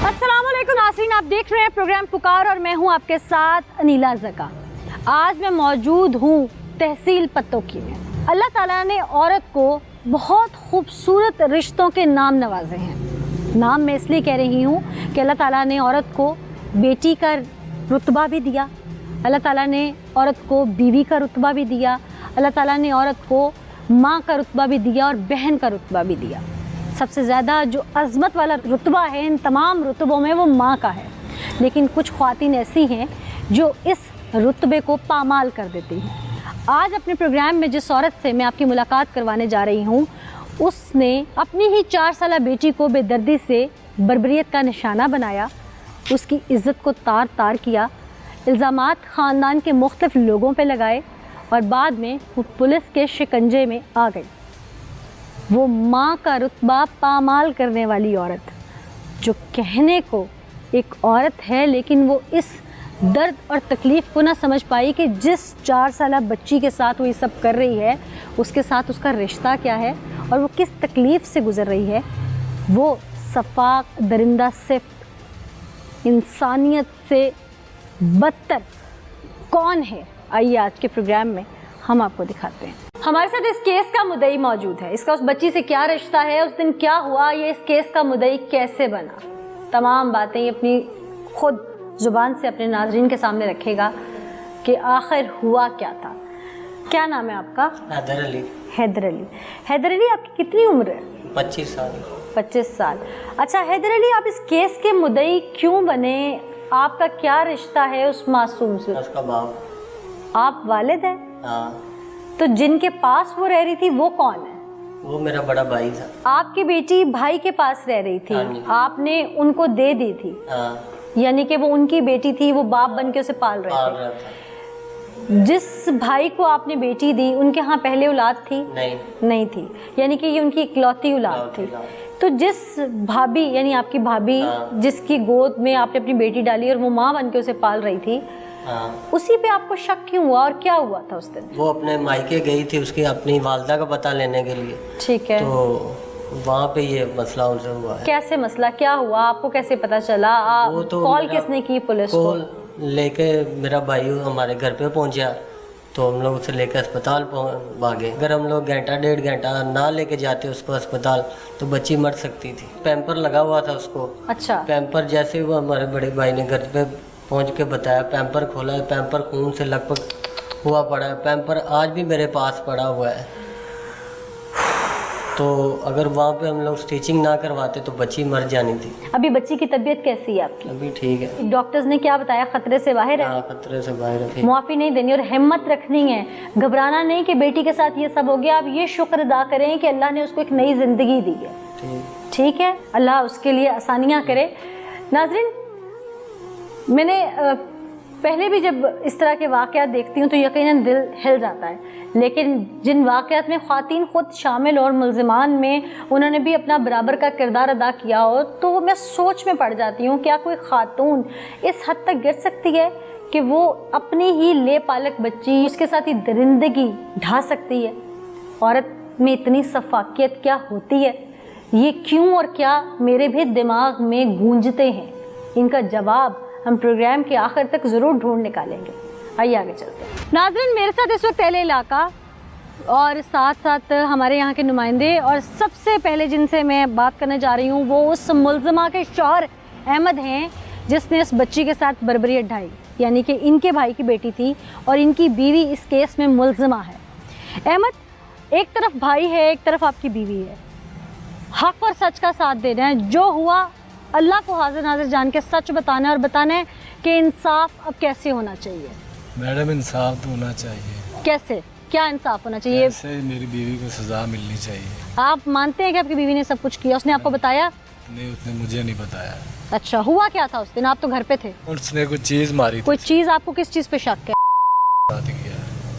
अस्सलामुअलैकुम नाज़रीन, आप देख रहे हैं प्रोग्राम पुकार और मैं हूं आपके साथ अनीला ज़का। आज मैं मौजूद हूं तहसील पत्तोकी में। अल्लाह ताला ने औरत को बहुत खूबसूरत रिश्तों के नाम नवाजे हैं। नाम मैं इसलिए कह रही हूं कि अल्लाह ताला ने औरत को बेटी का रुतबा भी दिया, अल्लाह ताला ने औरत को बीवी का रुतबा भी दिया, अल्लाह ताला ने औरत को माँ का रुतबा भी दिया और बहन का रुतबा भी दिया। सबसे ज़्यादा जो अज़मत वाला रुतबा है इन तमाम रुतबों में वो माँ का है। लेकिन कुछ ख़वातीन ऐसी हैं जो इस रुतबे को पामाल कर देती हैं। आज अपने प्रोग्राम में जिस औरत से मैं आपकी मुलाकात करवाने जा रही हूँ, उसने अपनी ही 4 साला बेटी को बेदर्दी से बर्बरियत का निशाना बनाया, उसकी इज़्ज़त को तार तार किया, इल्ज़ामात ख़ानदान के मुख्तलिफ़ लोगों पर लगाए और बाद में वो पुलिस के शिकंजे में आ गई। वो माँ का रुतबा पामाल करने वाली औरत, जो कहने को एक औरत है लेकिन वो इस दर्द और तकलीफ़ को ना समझ पाई कि जिस 4 साला बच्ची के साथ वो ये सब कर रही है उसके साथ उसका रिश्ता क्या है और वो किस तकलीफ़ से गुज़र रही है। वो सफाक दरिंदा सिर्फ इंसानियत से बदतर कौन है, आइए आज के प्रोग्राम में हम आपको दिखाते हैं। हमारे साथ इस केस का मुद्दई मौजूद है। इसका उस बच्ची से क्या रिश्ता है, उस दिन क्या हुआ, ये इस केस का मुद्दई कैसे बना, तमाम बातें ये अपनी खुद ज़ुबान से अपने नाज़रीन के सामने रखेगा कि आखिर हुआ क्या था। क्या नाम है आपका? हैदर अली। हैदर अली। हैदर अली, आपकी कितनी उम्र है? 25 साल। 25 साल। अच्छा हैदर अली, आप इस केस के मुद्दई क्यों बने? आपका क्या रिश्ता है उस मासूम से? उसका बाप। आप वालिद हैं? हाँ। तो जिनके पास वो रह रही थी वो कौन है? वो मेरा बड़ा भाई था। आपकी बेटी भाई के पास रह रही थी, हाँ, आपने उनको दे दी थी। हाँ। यानी कि वो उनकी बेटी थी, वो बाप बन के उसे पाल रहे थे। था। जिस भाई को आपने बेटी दी उनके यहाँ पहले औलाद थी? नहीं थी। यानी कि ये उनकी इकलौती औलाद थी। तो जिस भाभी यानी आपकी भाभी, हाँ। जिसकी गोद में आपने अपनी बेटी डाली और वो माँ बन के उसे पाल रही थी, हाँ। उसी पे आपको शक क्यों हुआ और क्या हुआ था उस दिन? वो अपने मायके गई थी उसकी अपनी वालदा का पता लेने के लिए। ठीक है। तो वहाँ पे ये मसला उनसे हुआ है। कैसे मसला क्या हुआ, आपको कैसे पता चला? वो तो कॉल किसने की पुलिस को? कॉल लेके मेरा भाई हमारे घर पे पहुंचा, तो हम लोग उसे लेकर अस्पताल भागे। अगर हम लोग घंटा 1.5 घंटा ना लेके जाते उसको अस्पताल तो बच्ची मर सकती थी। पैम्पर लगा हुआ था उसको। अच्छा। पैम्पर जैसे वो हमारे बड़े भाई ने घर पे पहुंच के बताया, पैम्पर खोला है, पैम्पर खून से लगभग हुआ पड़ा है। पैम्पर आज भी मेरे पास पड़ा हुआ है। तो अगर वहाँ पे हम लोग स्टिचिंग ना करवाते तो बच्ची मर जानी थी। अभी बच्ची की तबीयत कैसी है आपकी? अभी ठीक है। डॉक्टर्स ने क्या बताया? खतरे से बाहर है? हाँ, खतरे से बाहर है। मुआफ़ी नहीं देनी और हिम्मत रखनी है, घबराना नहीं कि बेटी के साथ ये सब हो गया। आप ये शुक्र अदा करें कि अल्लाह ने उसको एक नई ज़िंदगी दी है। ठीक है, अल्लाह उसके लिए आसानियाँ करे। नाज़रीन, मैंने पहले भी जब इस तरह के वाक़यात देखती हूँ तो यकीनन दिल हिल जाता है, लेकिन जिन वाक़यात में ख़वातीन ख़ुद शामिल और मुल्ज़िमान में उन्होंने भी अपना बराबर का किरदार अदा किया हो तो मैं सोच में पड़ जाती हूँ क्या कोई ख़ातून इस हद तक गिर सकती है कि वो अपनी ही ले पालक बच्ची उसके साथ ही दरिंदगी ढा सकती है? औरत में इतनी सफाकियत क्या होती है? ये क्यों और क्या मेरे भी दिमाग में गूंजते हैं। इनका जवाब हम प्रोग्राम के आखिर तक ज़रूर ढूंढ निकालेंगे। आइए आगे चलते हैं। नाज़रीन, मेरे साथ इस वक्त अहले इलाका और साथ साथ हमारे यहाँ के नुमाइंदे, और सबसे पहले जिनसे मैं बात करने जा रही हूँ वो उस मुल्ज़िमा के शौहर अहमद हैं जिसने इस बच्ची के साथ बर्बरियत ढाई। यानी कि इनके भाई की बेटी थी और इनकी बीवी इस केस में मुल्ज़िमा है। अहमद, एक तरफ भाई है, एक तरफ आपकी बीवी है। हक़ और सच का साथ देना है। जो हुआ अल्लाह को हाजिर नाजिर जान के सच बताना है और बताना है कि इंसाफ अब कैसे होना चाहिए। मैडम, इंसाफ तो होना चाहिए। कैसे? क्या इंसाफ होना चाहिए? ऐसे मेरी बीवी को सज़ा मिलनी चाहिए। आप मानते हैं कि आपकी बीवी ने सब कुछ किया? उसने आपको बताया? नहीं, उसने मुझे नहीं बताया। अच्छा, हुआ क्या था उस दिन? आप तो घर पे थे। उसने कुछ चीज़ मारी थी। कोई चीज़? आपको किस चीज़ पे शक है?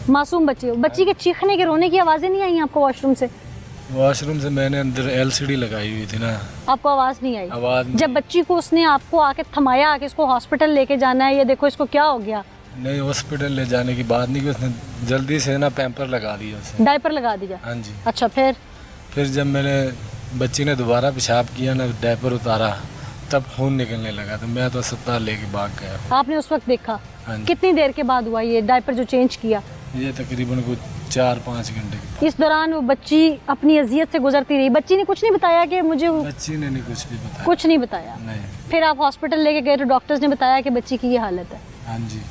मासूम बच्ची के चीखने के रोने की आवाज़ें नहीं आई आपको वॉशरूम से? वॉशरूम से मैंने अंदर LCD लगाई हुई थी ना। आपको आवाज़ नहीं आई? आवाज़ जब बच्ची को उसने आपको आके थमाया आके इसको हॉस्पिटल लेके जाना है, ये देखो इसको क्या हो गया? नहीं, हॉस्पिटल ले जाने की बात नहीं की, उसने जल्दी से ना पैम्पर लगा दिया उसे। डायपर लगा दिया? हाँ जी। अच्छा, फिर जब मैंने बच्ची ने दोबारा पेशाब किया ना, डायपर उतारा तब खून निकलने लगा तो मैं तो अस्पताल लेके भाग गया। आपने उस वक्त देखा? हाँ जी। कितनी देर के बाद हुआ ये डायपर जो चेंज किया? ये तकरीबन कुछ 4-5 घंटे की। इस दौरान वो बच्ची अपनी अजियत से गुजरती रही, बच्ची ने कुछ नहीं बताया कि मुझे? बच्ची ने नहीं कुछ भी बताया। कुछ नहीं बताया? नहीं। फिर आप हॉस्पिटल लेके गए तो डॉक्टर्स ने बताया कि बच्ची की ये हालत है। हाँ जी।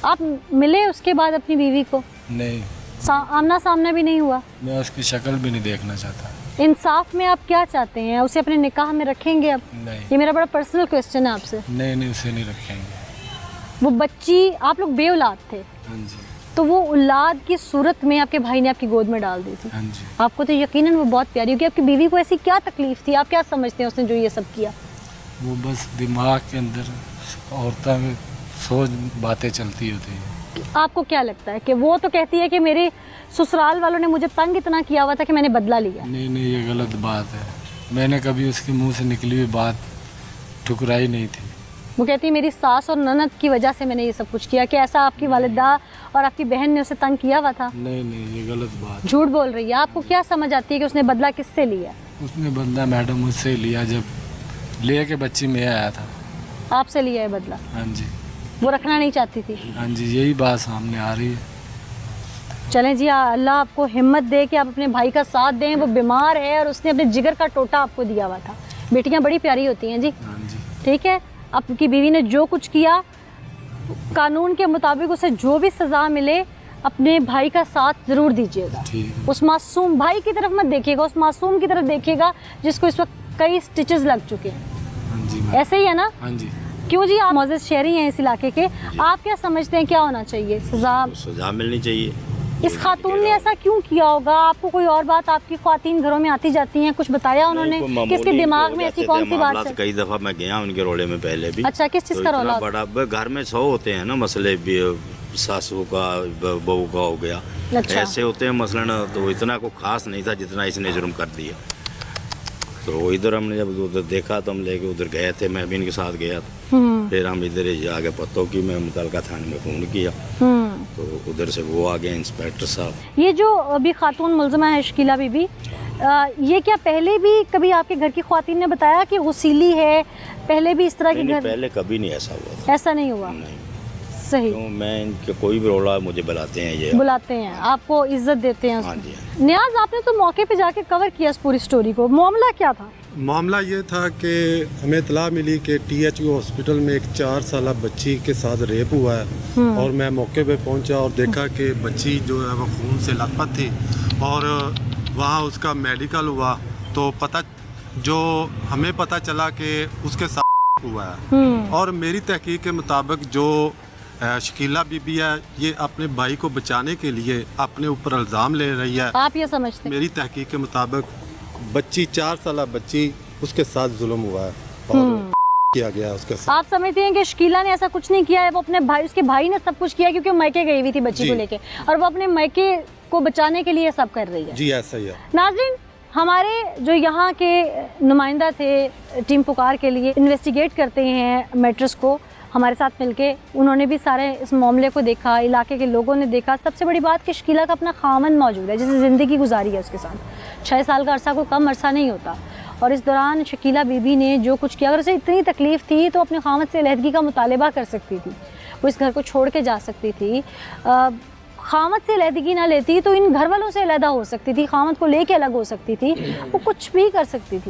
आप मिले उसके बाद अपनी बीवी को? नहीं, आमना सामना भी नहीं हुआ? मैं उसकी शक्ल भी नहीं देखना चाहता। इंसाफ में आप क्या चाहते हैं? उसे अपने निकाह में रखेंगे अब? नहीं। ये मेरा बड़ा पर्सनल क्वेश्चन है आपसे। नहीं, उसे नहीं रखेंगे। वो बच्ची, आप लोग बेऔलाद थे, हाँ जी। तो वो औलाद की सूरत में आपके भाई ने आपकी गोद में डाल दी थी। हाँ जी। आपको तो यकीनन वो बहुत प्यारी होगी। आपकी बीवी को ऐसी क्या तकलीफ थी? आप क्या समझते हैं उसने जो ये सब किया? वो बस दिमाग के अंदर औरतों में सोच बातें चलती होती है। आपको क्या लगता है कि वो तो कहती है कि मेरे ससुराल वालों ने मुझे तंग इतना किया हुआ था कि मैंने बदला लिया? नहीं, ये गलत बात है। मैंने कभी उसके मुंह से निकली हुई बात ठुकराई नहीं थी। वो कहती है मेरी सास और ननद की वजह से मैंने ये सब कुछ किया। कि ऐसा आपकी वालिदा और आपकी बहन ने उसे तंग किया हुआ था? नहीं, ये गलत बात। झूठ बोल रही है। आपको क्या समझ आती है कि उसने बदला किससे लिया? उसने बदला मैडम मुझसे लिया, जब ले के बच्ची में आया था। आपसे लिया है बदला? हाँ जी। वो रखना नहीं चाहती थी? हाँ जी, यही बात सामने आ रही है। चलें जी, अल्लाह आपको हिम्मत दे कि आप अपने भाई का साथ दें। वो बीमार है और उसने अपने जिगर का टोटा आपको दिया हुआ था। बेटियां बड़ी प्यारी होती हैं जी। हाँ जी। ठीक है, आपकी बीवी ने जो कुछ किया, कानून के मुताबिक उसे जो भी सज़ा मिले, अपने भाई का साथ ज़रूर दीजिएगा। ठीक है। उस मासूम भाई की तरफ मत देखिएगा, उस मासूम की तरफ देखिएगा जिसको इस वक्त कई स्टिचेस लग चुके हैं। हाँ जी। ऐसे ही है ना? हाँ जी। क्यों जी, आप मौजूद शहरी हैं इस इलाके के, आप क्या समझते हैं क्या होना चाहिए? सजा मिलनी चाहिए। इस खातून ने ऐसा क्यों किया होगा? आपको कोई और बात, आपकी ख्वातीन घरों में आती जाती हैं, कुछ बताया उन्होंने कि इसके दिमाग में ऐसी कौन सी बात है? कई दफा मैं गया उनके रोले में पहले भी। अच्छा, किस चीज़ का रोला? बड़ा घर में 100 होते हैं ना मसले भी, सासू का बहू का हो गया। अच्छा। ऐसे होते हैं मसलन, तो इतना को खास नहीं था जितना इसने जुर्म कर दिया। तो इधर हमने जब उधर देखा तो हम लेके उधर गए थे, मैं भी इनके साथ गया था। फिर हम इधर आगे पत्तों की मैं मुतलका थाने में फ़ोन किया तो उधर से वो आ गए इंस्पेक्टर साहब। ये जो अभी खातून मुलज़मा है शकीला बीबी, ये क्या पहले भी कभी आपके घर की ख्वातीन ने बताया कि गुसीली है? पहले भी इस तरह के घर? पहले कभी नहीं ऐसा हुआ था। ऐसा नहीं हुआ? नहीं। सही। तो मैं इनके कोई भी रोला मुझे बुलाते हैं, ये बुलाते हैं, आपको इज्जत देते हैं। हाँ जी। नियाज, आपने तो मौके पे जाके कवर किया इस पूरी स्टोरी को, मामला क्या था? मामला ये था कि हमें इतला मिली कि THU हॉस्पिटल में एक 4 साल बच्ची के साथ रेप हुआ है और मैं मौके पे पहुंचा और देखा कि बच्ची जो है वो खून से लथपथ थी और वहाँ उसका मेडिकल हुआ तो हमें पता चला कि उसके साथ हुआ है। और मेरी तहकीक के मुताबिक जो शकीला बीबी है ये अपने भाई को बचाने के लिए अपने ऊपर इल्ज़ाम ले रही है। आप ये समझते हैं? मेरी तहकीक के मुताबिक बच्ची 4 साल बच्ची उसके साथ जुल्म हुआ है और किया गया उसके साथ। आप समझते हैं कि शकीला ने ऐसा कुछ नहीं किया है? वो अपने भाई, उसके भाई ने सब कुछ किया क्योंकि वो मैके गई हुई थी बच्ची को लेके, और वो अपने मैके को बचाने के लिए सब कर रही है। जी ऐसा ही है। नाज़रीन, हमारे जो यहाँ के नुमाइंदा थे टीम पुकार के लिए इन्वेस्टिगेट करते हैं मैटर्स को, हमारे साथ मिलके उन्होंने भी सारे इस मामले को देखा, इलाके के लोगों ने देखा। सबसे बड़ी बात कि शकीला का अपना खामन मौजूद है जिसने ज़िंदगी गुजारी है उसके साथ। 6 साल का अरसा कोई कम अरसा नहीं होता, और इस दौरान शकीला बीबी ने जो कुछ किया, अगर उसे इतनी तकलीफ़ थी तो अपने खामद से अलहदगी का मुतालबा कर सकती थी, वो इस घर को छोड़ के जा सकती थी। खामद से अलहदगी ना लेती तो इन घर वालों से अलहदा हो सकती थी, खामद को लेके अलग हो सकती थी, वो कुछ भी कर सकती थी।